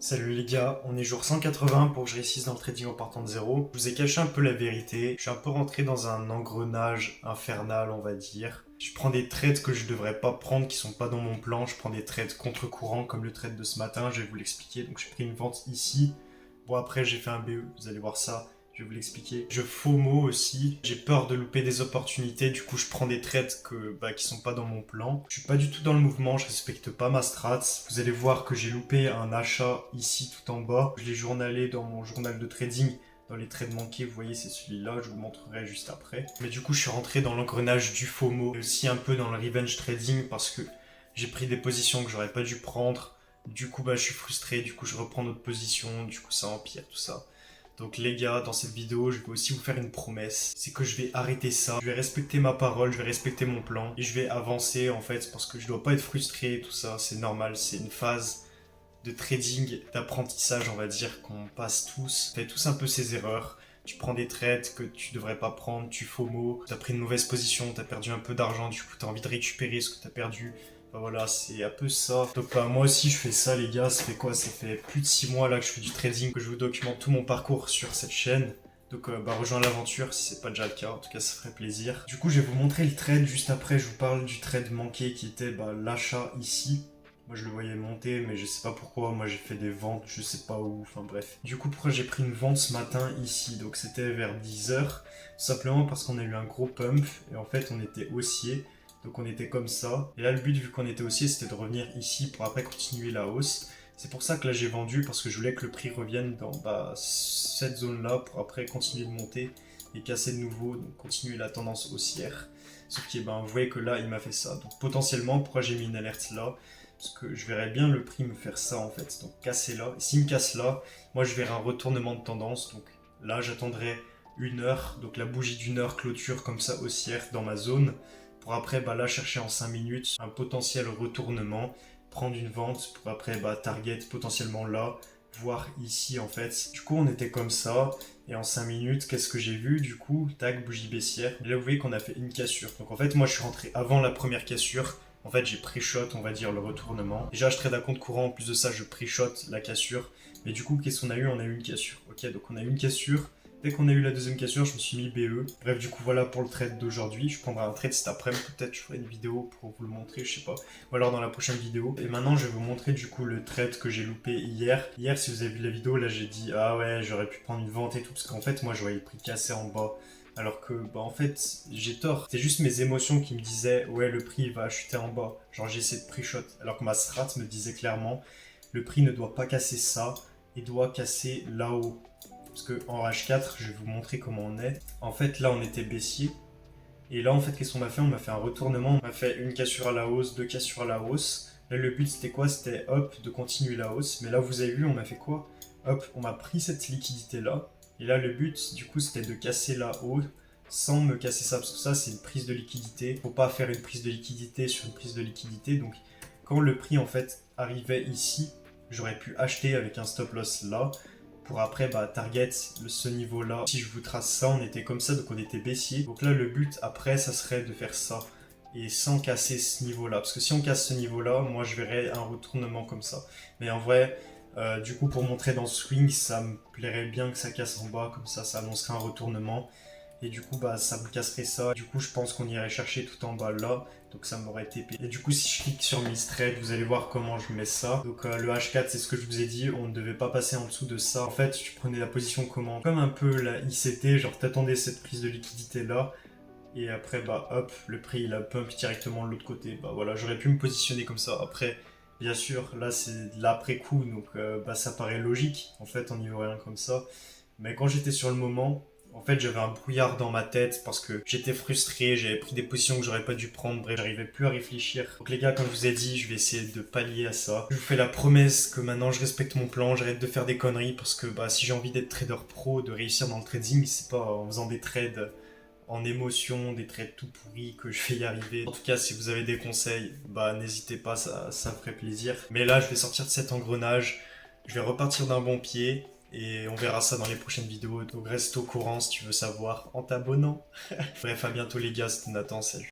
Salut les gars, on est jour 180 pour que je réussisse dans le trading en partant de zéro. Je vous ai caché un peu la vérité, je suis un peu rentré dans un engrenage infernal on va dire. Je prends des trades que je devrais pas prendre, qui sont pas dans mon plan, je prends des trades contre-courant comme le trade de ce matin, je vais vous l'expliquer. Donc j'ai pris une vente ici, bon après j'ai fait un BE, vous allez voir ça. Je vais vous l'expliquer. Je FOMO aussi. J'ai peur de louper des opportunités. Du coup, je prends des trades qui sont pas dans mon plan. Je suis pas du tout dans le mouvement. Je respecte pas ma strat. Vous allez voir que j'ai loupé un achat ici tout en bas. Je l'ai journalé dans mon journal de trading. Dans les trades manqués, vous voyez, c'est celui-là. Je vous le montrerai juste après. Mais du coup, je suis rentré dans l'engrenage du FOMO. Et aussi un peu dans le revenge trading parce que j'ai pris des positions que j'aurais pas dû prendre. Du coup, je suis frustré. Du coup, je reprends d'autres positions. Du coup, ça empire tout ça. Donc les gars, dans cette vidéo, je vais aussi vous faire une promesse. C'est que je vais arrêter ça. Je vais respecter ma parole, je vais respecter mon plan. Et je vais avancer en fait parce que je dois pas être frustré et tout ça. C'est normal, c'est une phase de trading, d'apprentissage on va dire qu'on passe tous. On fait tous un peu ces erreurs. Tu prends des trades que tu devrais pas prendre, tu FOMO, t'as pris une mauvaise position, t'as perdu un peu d'argent, du coup t'as envie de récupérer ce que t'as perdu. Voilà, c'est un peu ça. Donc moi aussi je fais ça les gars, ça fait quoi? Ça fait plus de 6 mois là que je fais du trading, que je vous documente tout mon parcours sur cette chaîne. Donc rejoins l'aventure si c'est pas déjà le cas, en tout cas ça ferait plaisir. Du coup je vais vous montrer le trade juste après, je vous parle du trade manqué qui était l'achat ici. Moi je le voyais monter mais je sais pas pourquoi, moi j'ai fait des ventes, je sais pas où, enfin bref. Du coup pourquoi j'ai pris une vente ce matin ici? Donc c'était vers 10 h, simplement parce qu'on a eu un gros pump et en fait on était haussier. Donc on était comme ça. Et là le but vu qu'on était haussier c'était de revenir ici pour après continuer la hausse. C'est pour ça que là j'ai vendu parce que je voulais que le prix revienne dans cette zone là pour après continuer de monter et casser de nouveau, donc continuer la tendance haussière. Sauf que vous voyez que là il m'a fait ça. Donc potentiellement pourquoi j'ai mis une alerte là? Parce que je verrais bien le prix me faire ça en fait. Donc casser là. Et s'il me casse là, moi je verrai un retournement de tendance. Donc là j'attendrai 1 heure. Donc la bougie d'1 heure clôture comme ça haussière dans ma zone pour après là chercher en 5 minutes un potentiel retournement, prendre une vente pour après target potentiellement là, voire ici en fait. Du coup on était comme ça et en 5 minutes qu'est-ce que j'ai vu du coup? Tac, bougie baissière. Et là vous voyez qu'on a fait une cassure. Donc en fait moi je suis rentré avant la première cassure. En fait j'ai pré-shot on va dire le retournement. Déjà je trade à compte courant, en plus de ça je pré-shot la cassure. Mais du coup qu'est-ce qu'on a eu? On a eu une cassure. Ok, donc on a eu une cassure. Dès qu'on a eu la deuxième cassure, je me suis mis BE. Bref, du coup, voilà pour le trade d'aujourd'hui. Je prendrai un trade cet après-midi. Peut-être je ferai une vidéo pour vous le montrer, je sais pas. Ou alors dans la prochaine vidéo. Et maintenant, je vais vous montrer du coup le trade que j'ai loupé hier. Hier, si vous avez vu la vidéo, là, j'ai dit ah ouais, j'aurais pu prendre une vente et tout. Parce qu'en fait, moi, je voyais le prix casser en bas. Alors que, en fait, j'ai tort. C'est juste mes émotions qui me disaient ouais, le prix va chuter en bas. Genre, j'ai essayé de pre-shot. Alors que ma strat me disait clairement le prix ne doit pas casser ça. Il doit casser là-haut. Parce qu'en H4, je vais vous montrer comment on est. En fait, là, on était baissier. Et là, en fait, qu'est-ce qu'on m'a fait? On m'a fait un retournement. On m'a fait une cassure à la hausse, deux cassures à la hausse. Là, le but, c'était quoi? C'était, hop, de continuer la hausse. Mais là, vous avez vu, on m'a fait quoi? Hop, on m'a pris cette liquidité-là. Et là, le but, du coup, c'était de casser la hausse sans me casser ça. Parce que ça, c'est une prise de liquidité. Faut pas faire une prise de liquidité sur une prise de liquidité. Donc, quand le prix, en fait, arrivait ici, j'aurais pu acheter avec un stop loss là pour après target ce niveau là. Si je vous trace ça, on était comme ça, donc on était baissier. Donc là le but après ça serait de faire ça et sans casser ce niveau là, parce que si on casse ce niveau là, moi je verrais un retournement comme ça. Mais en vrai du coup pour montrer dans ce swing, ça me plairait bien que ça casse en bas, comme ça annoncerait un retournement. Et du coup, ça me casserait ça. Du coup, je pense qu'on irait chercher tout en bas là. Donc ça m'aurait TP. Et du coup, si je clique sur Miss Trade, vous allez voir comment je mets ça. Donc le H4, c'est ce que je vous ai dit. On ne devait pas passer en dessous de ça. En fait, tu prenais la position comment? Comme un peu la ICT. Genre, t'attendais cette prise de liquidité là. Et après, hop, le prix il a pump directement de l'autre côté. Voilà, j'aurais pu me positionner comme ça. Après, bien sûr, là c'est de l'après-coup. Donc ça paraît logique. En fait, on y voit rien comme ça. Mais quand j'étais sur le moment, en fait, j'avais un brouillard dans ma tête parce que j'étais frustré, j'avais pris des positions que j'aurais pas dû prendre, bref, j'arrivais plus à réfléchir. Donc les gars, comme je vous ai dit, je vais essayer de pallier à ça. Je vous fais la promesse que maintenant je respecte mon plan, j'arrête de faire des conneries parce que si j'ai envie d'être trader pro, de réussir dans le trading, c'est pas en faisant des trades en émotion, des trades tout pourris que je vais y arriver. En tout cas, si vous avez des conseils, n'hésitez pas, ça me ferait plaisir. Mais là, je vais sortir de cet engrenage, je vais repartir d'un bon pied. Et on verra ça dans les prochaines vidéos. Donc reste au courant si tu veux savoir en t'abonnant. Bref, à bientôt les gars, c'était Nathan, salut.